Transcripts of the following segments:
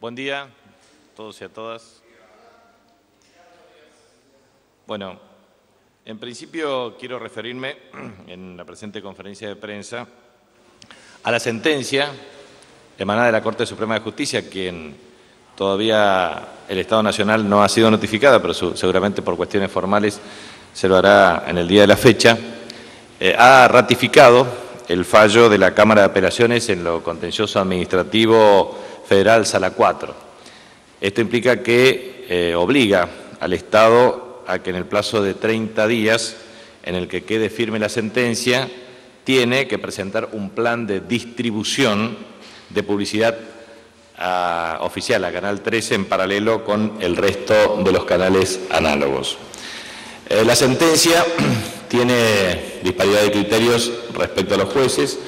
Buen día a todos y a todas. Bueno, en principio quiero referirme en la presente conferencia de prensa a la sentencia emanada de la Corte Suprema de Justicia, quien todavía el Estado Nacional no ha sido notificada, pero seguramente por cuestiones formales se lo hará en el día de la fecha, ha ratificado el fallo de la Cámara de Apelaciones en lo contencioso administrativo federal Sala 4. Esto implica que obliga al Estado a que en el plazo de 30 días en el que quede firme la sentencia, tiene que presentar un plan de distribución de publicidad oficial a Canal 13 en paralelo con el resto de los canales análogos. La sentencia tiene disparidad de criterios respecto a los jueces.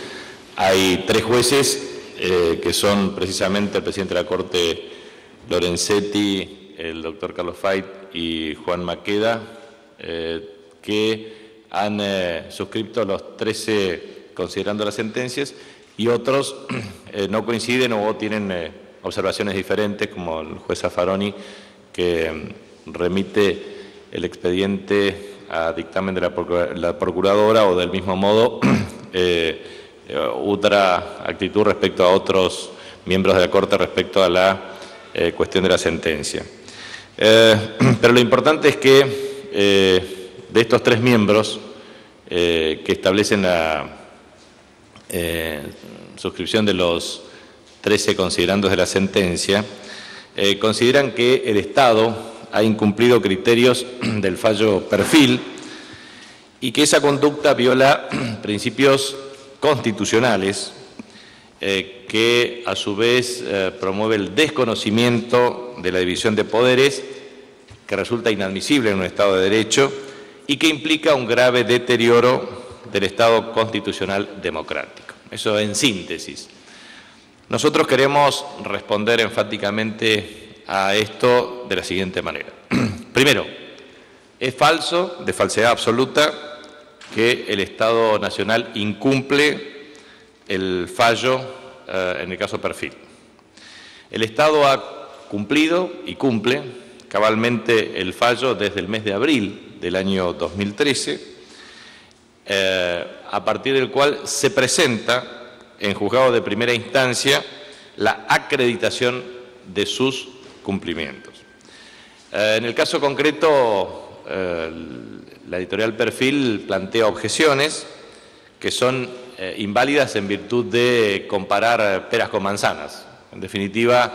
Hay 3 jueces que son precisamente el presidente de la Corte Lorenzetti, el doctor Carlos Fait y Juan Maqueda, que han suscrito los 13 considerando las sentencias, y otros no coinciden o tienen observaciones diferentes, como el juez Zaffaroni, que remite el expediente a dictamen de la Procuradora, o del mismo modo otra actitud respecto a otros miembros de la Corte respecto a la cuestión de la sentencia. Pero lo importante es que de estos 3 miembros que establecen la suscripción de los 13 considerandos de la sentencia, consideran que el Estado ha incumplido criterios del fallo Perfil y que esa conducta viola principios constitucionales que a su vez promueve el desconocimiento de la división de poderes, que resulta inadmisible en un Estado de Derecho y que implica un grave deterioro del Estado constitucional democrático. Eso en síntesis. Nosotros queremos responder enfáticamente a esto de la siguiente manera. Primero, es falso, de falsedad absoluta, que el Estado Nacional incumple el fallo en el caso Perfil. El Estado ha cumplido y cumple cabalmente el fallo desde el mes de abril del año 2013, a partir del cual se presenta en juzgado de primera instancia la acreditación de sus cumplimientos. En el caso concreto, la editorial Perfil plantea objeciones que son inválidas en virtud de comparar peras con manzanas. En definitiva,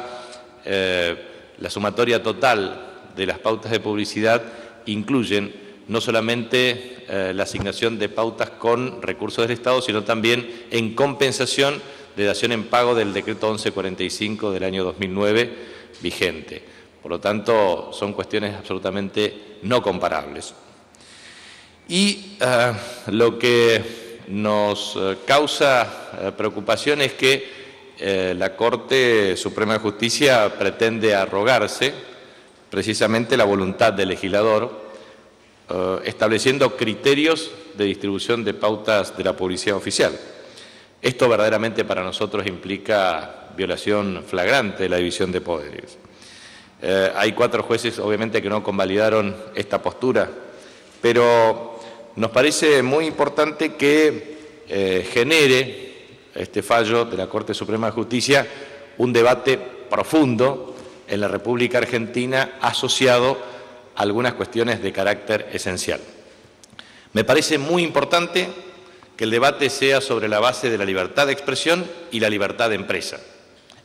la sumatoria total de las pautas de publicidad incluyen no solamente la asignación de pautas con recursos del Estado, sino también en compensación de dación en pago del decreto 1145 del año 2009 vigente. Por lo tanto, son cuestiones absolutamente no comparables. Y lo que nos causa preocupación es que la Corte Suprema de Justicia pretende arrogarse precisamente la voluntad del legislador, estableciendo criterios de distribución de pautas de la publicidad oficial. Esto verdaderamente para nosotros implica violación flagrante de la división de poderes. Hay 4 jueces, obviamente, que no convalidaron esta postura, pero nos parece muy importante que genere este fallo de la Corte Suprema de Justicia un debate profundo en la República Argentina asociado a algunas cuestiones de carácter esencial. Me parece muy importante que el debate sea sobre la base de la libertad de expresión y la libertad de empresa,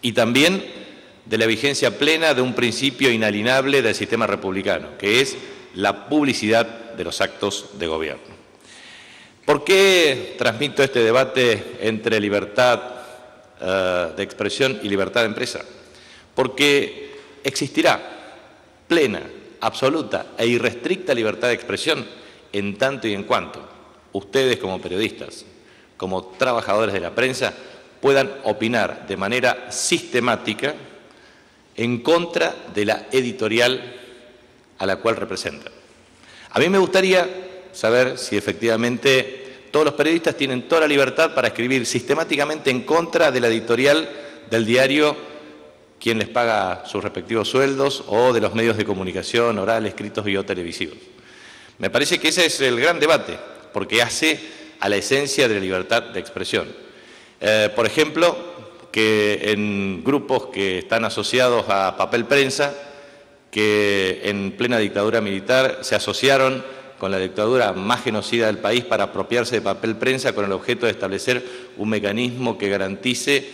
y también de la vigencia plena de un principio inalienable del sistema republicano, que es la publicidad de los actos de gobierno. ¿Por qué transmito este debate entre libertad de expresión y libertad de empresa? Porque existirá plena, absoluta e irrestricta libertad de expresión en tanto y en cuanto ustedes, como periodistas, como trabajadores de la prensa, puedan opinar de manera sistemática en contra de la editorial a la cual representan. A mí me gustaría saber si efectivamente todos los periodistas tienen toda la libertad para escribir sistemáticamente en contra de la editorial del diario quién les paga sus respectivos sueldos o de los medios de comunicación, oral, escritos y o televisivos. Me parece que ese es el gran debate, porque hace a la esencia de la libertad de expresión. Por ejemplo, que en grupos que están asociados a papel prensa, que en plena dictadura militar se asociaron con la dictadura más genocida del país para apropiarse de papel prensa con el objeto de establecer un mecanismo que garantice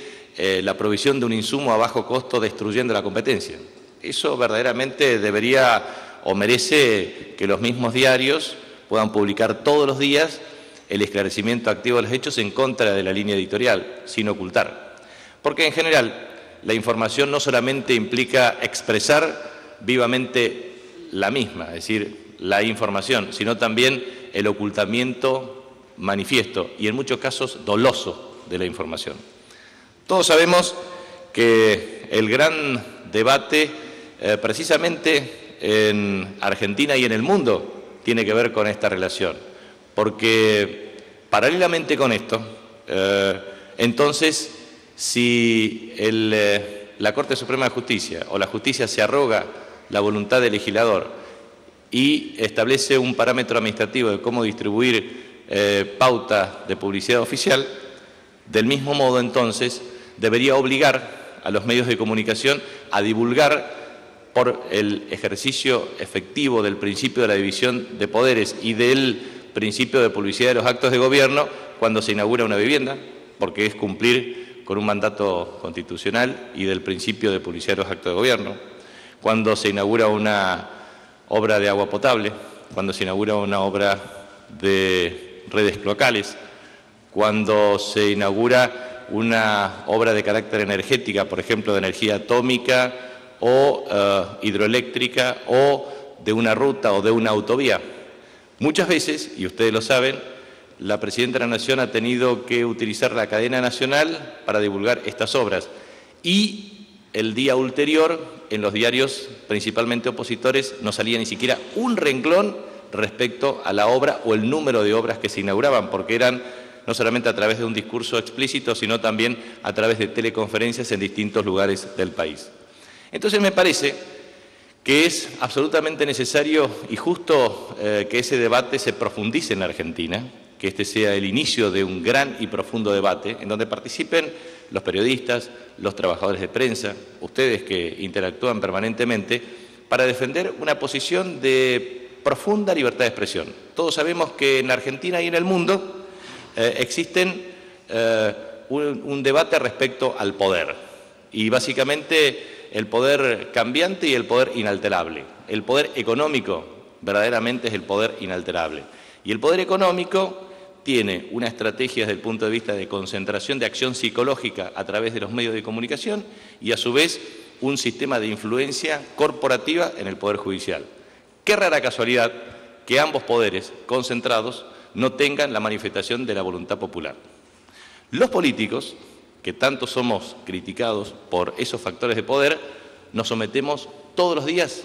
la provisión de un insumo a bajo costo destruyendo la competencia. Eso verdaderamente debería o merece que los mismos diarios puedan publicar todos los días el esclarecimiento activo de los hechos en contra de la línea editorial, sin ocultar. Porque en general la información no solamente implica expresar vivamente la misma, es decir, la información, sino también el ocultamiento manifiesto y en muchos casos doloso de la información. Todos sabemos que el gran debate precisamente en Argentina y en el mundo tiene que ver con esta relación, porque paralelamente con esto, entonces, si la Corte Suprema de Justicia o la justicia se arroga la voluntad del legislador y establece un parámetro administrativo de cómo distribuir pautas de publicidad oficial, del mismo modo entonces debería obligar a los medios de comunicación a divulgar por el ejercicio efectivo del principio de la división de poderes y del principio de publicidad de los actos de gobierno cuando se inaugura una vivienda, porque es cumplir con un mandato constitucional y del principio de publicidad de los actos de gobierno, cuando se inaugura una obra de agua potable, cuando se inaugura una obra de redes cloacales, cuando se inaugura una obra de carácter energética, por ejemplo, de energía atómica o hidroeléctrica o de una ruta o de una autovía. Muchas veces, y ustedes lo saben, la Presidenta de la Nación ha tenido que utilizar la cadena nacional para divulgar estas obras y el día ulterior en los diarios, principalmente opositores, no salía ni siquiera un renglón respecto a la obra o el número de obras que se inauguraban, porque eran no solamente a través de un discurso explícito, sino también a través de teleconferencias en distintos lugares del país. Entonces me parece que es absolutamente necesario y justo que ese debate se profundice en la Argentina, que este sea el inicio de un gran y profundo debate en donde participen los periodistas, los trabajadores de prensa, ustedes que interactúan permanentemente, para defender una posición de profunda libertad de expresión. Todos sabemos que en la Argentina y en el mundo existen un debate respecto al poder y básicamente el poder cambiante y el poder inalterable. El poder económico verdaderamente es el poder inalterable y el poder económico tiene una estrategia desde el punto de vista de concentración de acción psicológica a través de los medios de comunicación y a su vez un sistema de influencia corporativa en el Poder Judicial. Qué rara casualidad que ambos poderes concentrados no tengan la manifestación de la voluntad popular. Los políticos, que tanto somos criticados por esos factores de poder, nos sometemos todos los días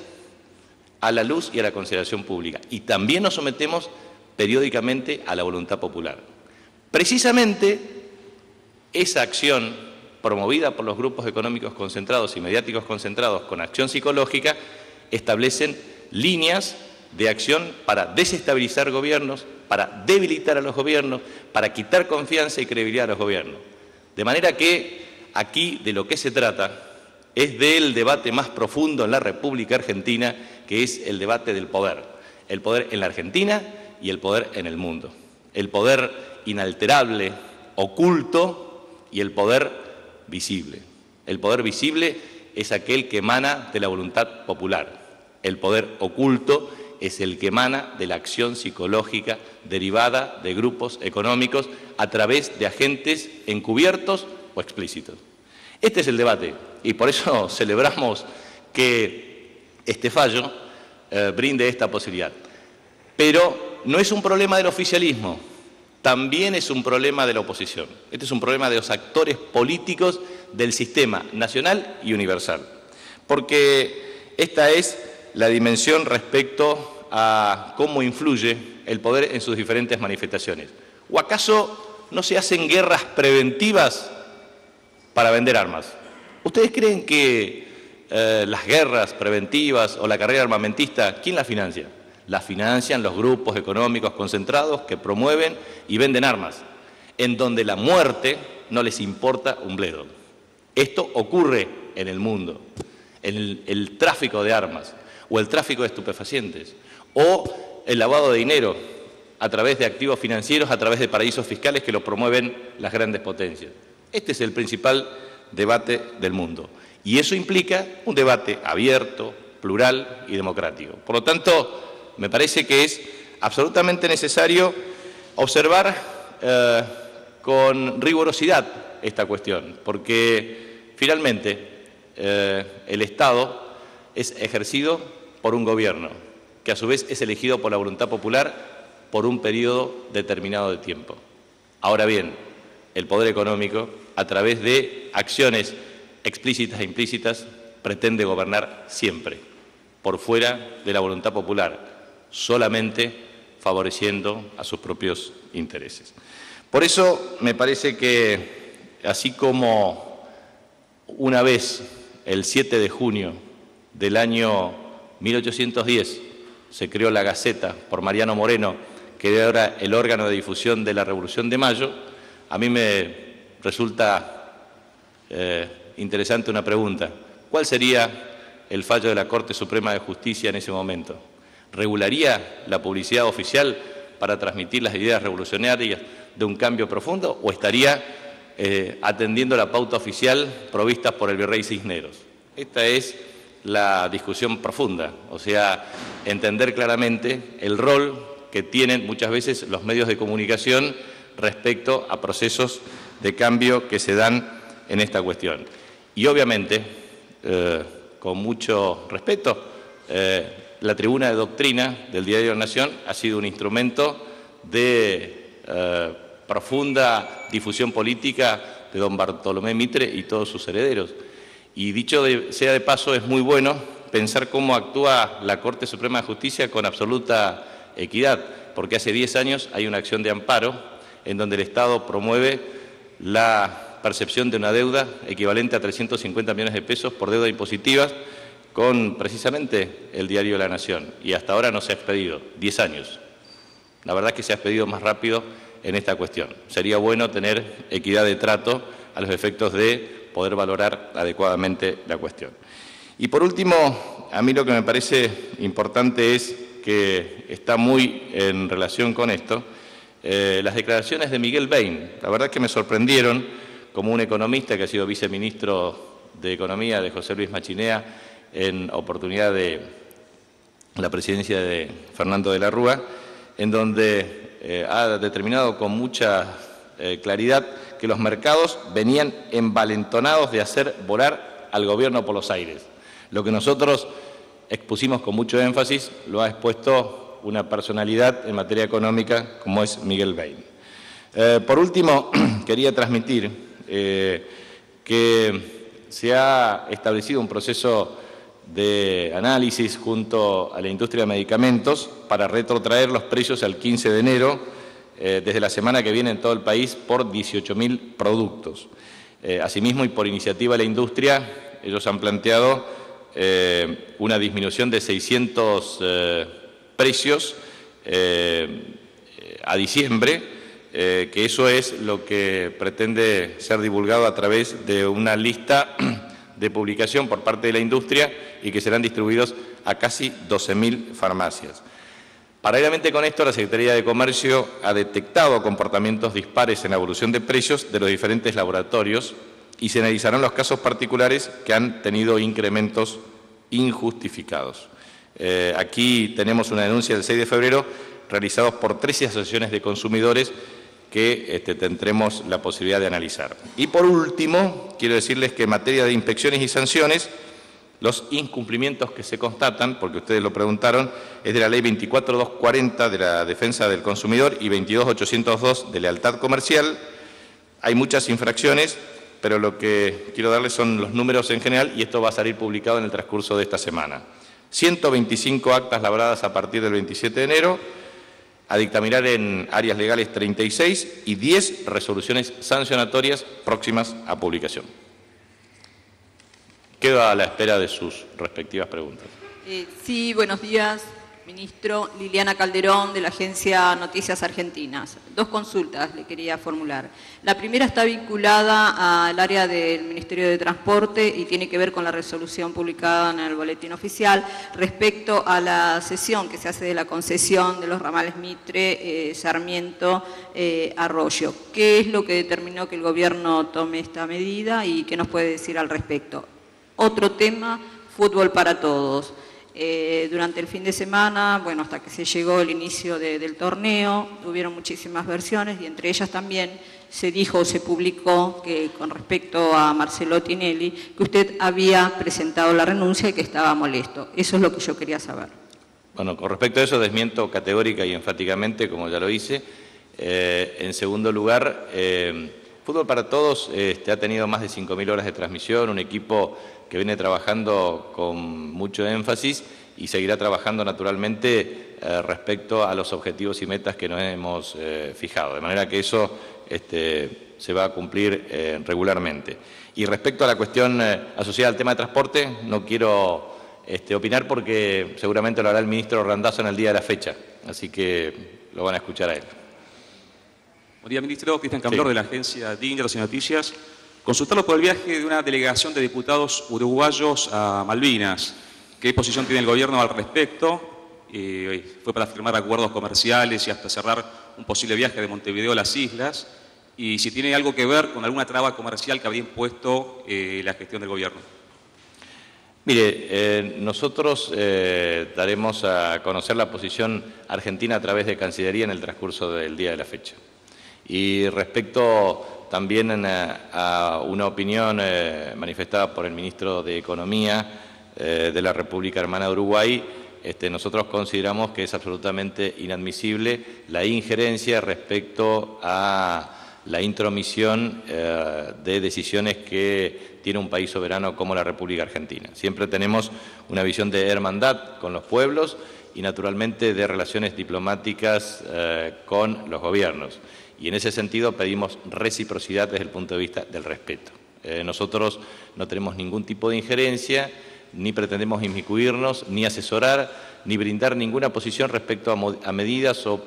a la luz y a la consideración pública y también nos sometemos periódicamente a la voluntad popular. Precisamente esa acción promovida por los grupos económicos concentrados y mediáticos concentrados con acción psicológica establecen líneas de acción para desestabilizar gobiernos, para debilitar a los gobiernos, para quitar confianza y credibilidad a los gobiernos. De manera que aquí de lo que se trata es del debate más profundo en la República Argentina, que es el debate del poder. El poder en la Argentina y el poder en el mundo. El poder inalterable, oculto y el poder visible. El poder visible es aquel que emana de la voluntad popular. El poder oculto es el que emana de la acción psicológica derivada de grupos económicos a través de agentes encubiertos o explícitos. Este es el debate y por eso celebramos que este fallo brinde esta posibilidad. Pero no es un problema del oficialismo, también es un problema de la oposición. Este es un problema de los actores políticos del sistema nacional y universal, porque esta es la dimensión respecto a cómo influye el poder en sus diferentes manifestaciones. ¿O acaso no se hacen guerras preventivas para vender armas? ¿Ustedes creen que las guerras preventivas o la carrera armamentista, quién la financia? La financian los grupos económicos concentrados que promueven y venden armas, en donde la muerte no les importa un bledo. Esto ocurre en el mundo, el tráfico de armas o el tráfico de estupefacientes o el lavado de dinero a través de activos financieros, a través de paraísos fiscales que lo promueven las grandes potencias. Este es el principal debate del mundo. Y eso implica un debate abierto, plural y democrático. Por lo tanto, me parece que es absolutamente necesario observar con rigurosidad esta cuestión, porque finalmente el Estado es ejercido por un gobierno, que a su vez es elegido por la voluntad popular por un periodo determinado de tiempo. Ahora bien, el poder económico, a través de acciones explícitas e implícitas, pretende gobernar siempre, por fuera de la voluntad popular, solamente favoreciendo a sus propios intereses. Por eso me parece que, así como una vez, el 7 de junio del año 1810, se creó la Gaceta por Mariano Moreno, que era ahora el órgano de difusión de la Revolución de Mayo, a mí me resulta interesante una pregunta. ¿Cuál sería el fallo de la Corte Suprema de Justicia en ese momento? ¿Regularía la publicidad oficial para transmitir las ideas revolucionarias de un cambio profundo o estaría atendiendo la pauta oficial provista por el virrey Cisneros? Esta es la discusión profunda, o sea, entender claramente el rol que tienen muchas veces los medios de comunicación respecto a procesos de cambio que se dan en esta cuestión. Y obviamente, con mucho respeto, la tribuna de doctrina del Diario La Nación ha sido un instrumento de profunda difusión política de don Bartolomé Mitre y todos sus herederos. Y dicho sea de paso, es muy bueno pensar cómo actúa la Corte Suprema de Justicia con absoluta equidad, porque hace 10 años hay una acción de amparo en donde el Estado promueve la percepción de una deuda equivalente a 350 millones de pesos por deuda impositiva con precisamente el Diario La Nación. Y hasta ahora no se ha expedido, 10 años. La verdad es que se ha expedido más rápido en esta cuestión. Sería bueno tener equidad de trato a los efectos de poder valorar adecuadamente la cuestión. Y por último, a mí lo que me parece importante es que está muy en relación con esto, las declaraciones de Miguel Bain. La verdad es que me sorprendieron como un economista que ha sido viceministro de Economía de José Luis Machinea en oportunidad de la presidencia de Fernando de la Rúa, en donde ha determinado con mucha claridad que los mercados venían envalentonados de hacer volar al gobierno por los aires. Lo que nosotros expusimos con mucho énfasis lo ha expuesto una personalidad en materia económica como es Miguel Bain. Por último, quería transmitir que se ha establecido un proceso de análisis junto a la industria de medicamentos para retrotraer los precios al 15 de enero, desde la semana que viene en todo el país, por 18.000 productos. Asimismo, y por iniciativa de la industria, ellos han planteado una disminución de 600 precios a diciembre, que eso es lo que pretende ser divulgado a través de una lista de publicación por parte de la industria y que serán distribuidos a casi 12.000 farmacias. Paralelamente con esto, la Secretaría de Comercio ha detectado comportamientos dispares en la evolución de precios de los diferentes laboratorios y se analizarán los casos particulares que han tenido incrementos injustificados. Aquí tenemos una denuncia del 6 de febrero realizados por 13 asociaciones de consumidores que tendremos la posibilidad de analizar. Y por último, quiero decirles que en materia de inspecciones y sanciones, los incumplimientos que se constatan, porque ustedes lo preguntaron, es de la Ley 24.240 de la Defensa del Consumidor y 22.802 de Lealtad Comercial. Hay muchas infracciones, pero lo que quiero darles son los números en general y esto va a salir publicado en el transcurso de esta semana. 125 actas labradas a partir del 27 de enero, a dictaminar en áreas legales 36 y 10 resoluciones sancionatorias próximas a publicación. Quedo a la espera de sus respectivas preguntas. Sí, buenos días, ministro. Liliana Calderón, de la agencia Noticias Argentinas. Dos consultas le quería formular. La primera está vinculada al área del Ministerio de Transporte y tiene que ver con la resolución publicada en el Boletín Oficial respecto a la cesión que se hace de la concesión de los ramales Mitre, Sarmiento, Arroyo. ¿Qué es lo que determinó que el gobierno tome esta medida y qué nos puede decir al respecto? Otro tema, fútbol para todos. Durante el fin de semana, bueno, hasta que se llegó el inicio del torneo, hubieron muchísimas versiones y entre ellas también se dijo o se publicó que con respecto a Marcelo Tinelli, que usted había presentado la renuncia y que estaba molesto. Eso es lo que yo quería saber. Bueno, con respecto a eso desmiento categórica y enfáticamente, como ya lo hice. En segundo lugar, Fútbol para Todos ha tenido más de 5.000 horas de transmisión, un equipo que viene trabajando con mucho énfasis y seguirá trabajando naturalmente respecto a los objetivos y metas que nos hemos fijado, de manera que eso se va a cumplir regularmente. Y respecto a la cuestión asociada al tema de transporte, no quiero opinar porque seguramente lo hará el ministro Randazzo en el día de la fecha, así que lo van a escuchar a él. Buen día, ministro. Cristian Camblor, de la agencia DIN de Noticias. Consultarlo por el viaje de una delegación de diputados uruguayos a Malvinas. ¿Qué posición tiene el gobierno al respecto? Fue para firmar acuerdos comerciales y hasta cerrar un posible viaje de Montevideo a las islas. Y si tiene algo que ver con alguna traba comercial que habría impuesto la gestión del gobierno. Mire, nosotros daremos a conocer la posición argentina a través de Cancillería en el transcurso del día de la fecha. Y respecto también a una opinión manifestada por el ministro de Economía de la República Hermana de Uruguay, nosotros consideramos que es absolutamente inadmisible la injerencia respecto a la intromisión de decisiones que tiene un país soberano como la República Argentina. Siempre tenemos una visión de hermandad con los pueblos y naturalmente de relaciones diplomáticas con los gobiernos. Y en ese sentido pedimos reciprocidad desde el punto de vista del respeto. Nosotros no tenemos ningún tipo de injerencia, ni pretendemos inmiscuirnos, ni asesorar, ni brindar ninguna posición respecto a medidas o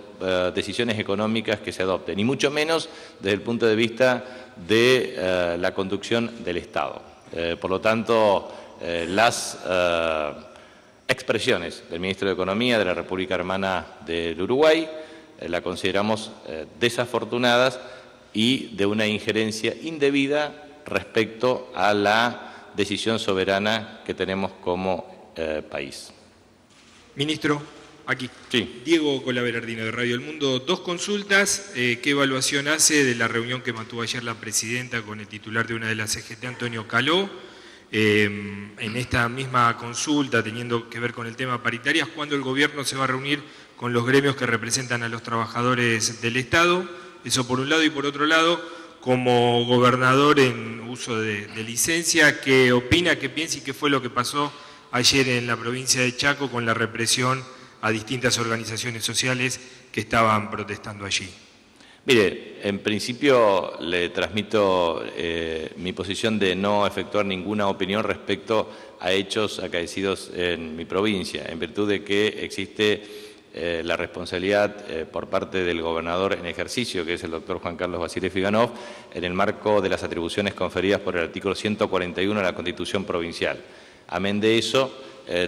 decisiones económicas que se adopten, ni mucho menos desde el punto de vista de la conducción del Estado. Por lo tanto, las expresiones del ministro de Economía de la República Hermana del Uruguay la consideramos desafortunadas y de una injerencia indebida respecto a la decisión soberana que tenemos como país. Ministro, aquí. Sí. Diego Colaberardino, de Radio El Mundo. Dos consultas. ¿Qué evaluación hace de la reunión que mantuvo ayer la presidenta con el titular de una de las CGT, Antonio Caló? En esta misma consulta, teniendo que ver con el tema paritarias, ¿cuándo el gobierno se va a reunir con los gremios que representan a los trabajadores del Estado? Eso por un lado, y por otro lado, como gobernador en uso de licencia, ¿qué opina, qué piensa y qué fue lo que pasó ayer en la provincia de Chaco con la represión a distintas organizaciones sociales que estaban protestando allí? Mire, en principio le transmito mi posición de no efectuar ninguna opinión respecto a hechos acaecidos en mi provincia, en virtud de que existe la responsabilidad por parte del gobernador en ejercicio, que es el doctor Juan Carlos Basilio Figanov, en el marco de las atribuciones conferidas por el artículo 141 de la Constitución Provincial. Amén de eso,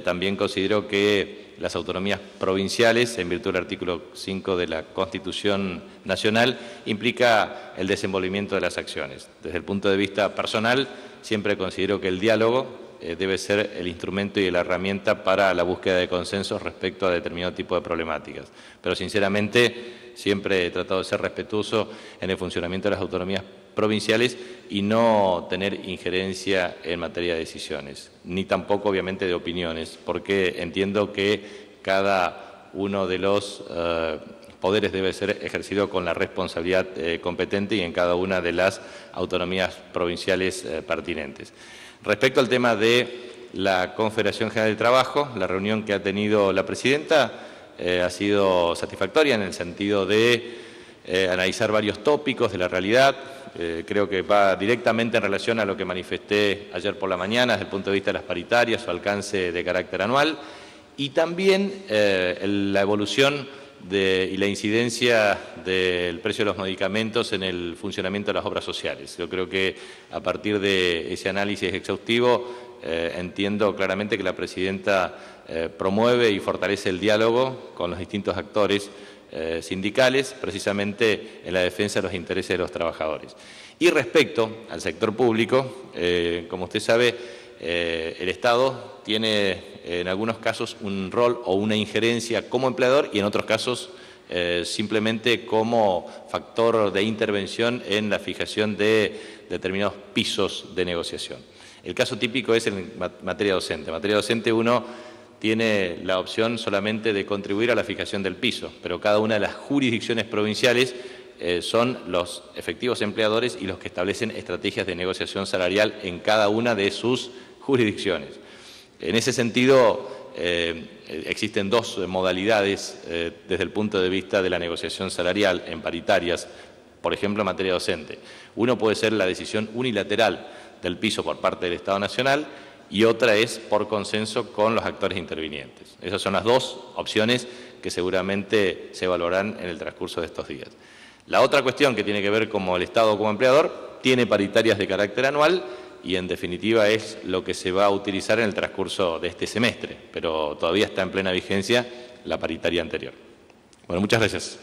también considero que las autonomías provinciales, en virtud del artículo 5 de la Constitución Nacional, implica el desenvolvimiento de las acciones. Desde el punto de vista personal, siempre considero que el diálogo debe ser el instrumento y la herramienta para la búsqueda de consensos respecto a determinado tipo de problemáticas. Pero sinceramente siempre he tratado de ser respetuoso en el funcionamiento de las autonomías provinciales y no tener injerencia en materia de decisiones, ni tampoco obviamente de opiniones, porque entiendo que cada uno de los poderes debe ser ejercido con la responsabilidad competente y en cada una de las autonomías provinciales pertinentes. Respecto al tema de la Confederación General del Trabajo, la reunión que ha tenido la presidenta ha sido satisfactoria en el sentido de analizar varios tópicos de la realidad. creo que va directamente en relación a lo que manifesté ayer por la mañana desde el punto de vista de las paritarias, su alcance de carácter anual, y también la evolución y la incidencia del precio de los medicamentos en el funcionamiento de las obras sociales. Yo creo que a partir de ese análisis exhaustivo entiendo claramente que la Presidenta promueve y fortalece el diálogo con los distintos actores sindicales, precisamente en la defensa de los intereses de los trabajadores. Y respecto al sector público, como usted sabe, el Estado tiene en algunos casos un rol o una injerencia como empleador y en otros casos simplemente como factor de intervención en la fijación de determinados pisos de negociación. El caso típico es en materia docente. En materia docente uno tiene la opción solamente de contribuir a la fijación del piso, pero cada una de las jurisdicciones provinciales son los efectivos empleadores y los que establecen estrategias de negociación salarial en cada una de sus jurisdicciones. En ese sentido, existen dos modalidades desde el punto de vista de la negociación salarial en paritarias, por ejemplo, en materia docente. Uno puede ser la decisión unilateral del piso por parte del Estado Nacional y otra es por consenso con los actores intervinientes. Esas son las dos opciones que seguramente se evaluarán en el transcurso de estos días. La otra cuestión que tiene que ver como el Estado como empleador tiene paritarias de carácter anual y en definitiva es lo que se va a utilizar en el transcurso de este semestre, pero todavía está en plena vigencia la paritaria anterior. Bueno, muchas gracias.